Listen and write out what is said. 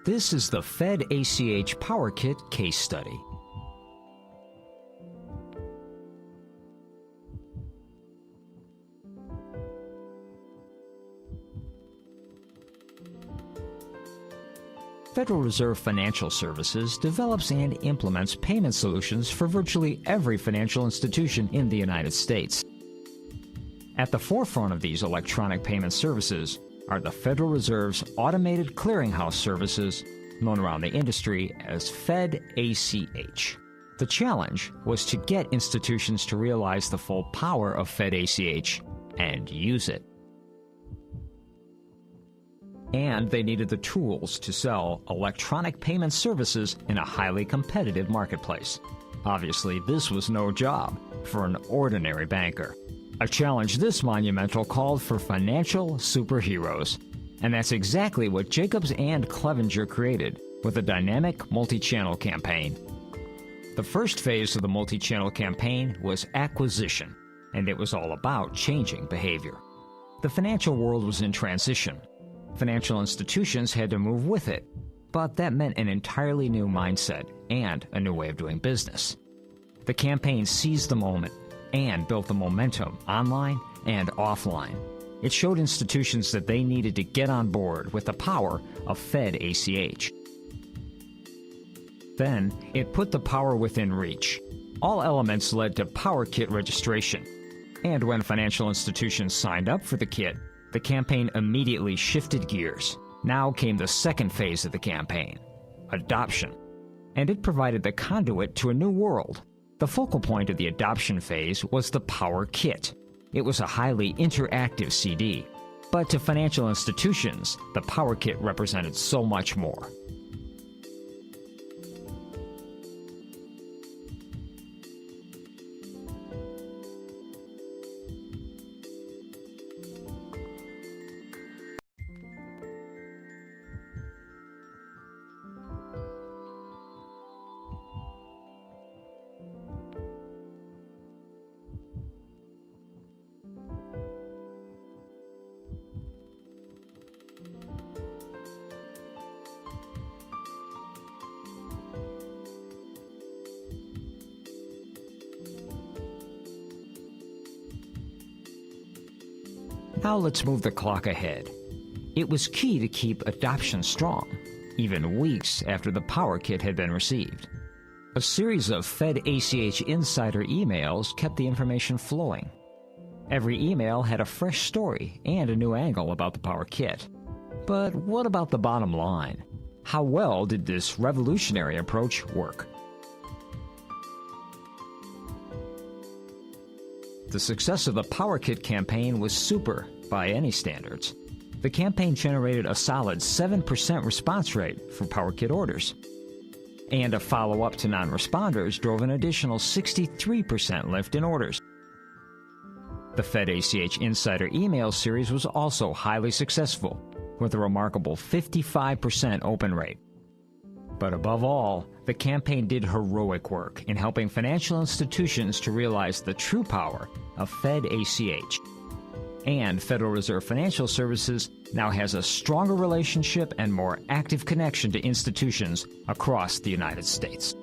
This is the Fed ACH Power Kit case study. Federal Reserve Financial Services develops and implements payment solutions for virtually every financial institution in the United States. At the forefront of these electronic payment services are the Federal Reserve's automated clearinghouse services, known around the industry as Fed ACH. The challenge was to get institutions to realize the full power of Fed ACH and use it. And they needed the tools to sell electronic payment services in a highly competitive marketplace. Obviously, this was no job for an ordinary banker. A challenge this monumental called for financial superheroes. And that's exactly what Jacobs and Clevenger created with a dynamic multi-channel campaign. The first phase of the multi-channel campaign was acquisition, and it was all about changing behavior. The financial world was in transition. Financial institutions had to move with it, but that meant an entirely new mindset and a new way of doing business. The campaign seized the moment and built the momentum online and offline. It showed institutions that they needed to get on board with the power of Fed ACH. Then, it put the power within reach. All elements led to Power Kit registration. And when financial institutions signed up for the kit, the campaign immediately shifted gears. Now came the second phase of the campaign, adoption. And it provided the conduit to a new world. The focal point of the adoption phase was the Power Kit. It was a highly interactive CD. But to financial institutions, the Power Kit represented so much more. Now let's move the clock ahead. It was key to keep adoption strong, even weeks after the Power Kit had been received. A series of Fed ACH insider emails kept the information flowing. Every email had a fresh story and a new angle about the Power Kit. But what about the bottom line? How well did this revolutionary approach work? The success of the Power Kit campaign was super by any standards. The campaign generated a solid 7% response rate for Power Kit orders. And a follow-up to non-responders drove an additional 63% lift in orders. The Fed ACH Insider email series was also highly successful, with a remarkable 55% open rate. But above all, the campaign did heroic work in helping financial institutions to realize the true power of Fed ACH. And Federal Reserve Financial Services now has a stronger relationship and more active connection to institutions across the United States.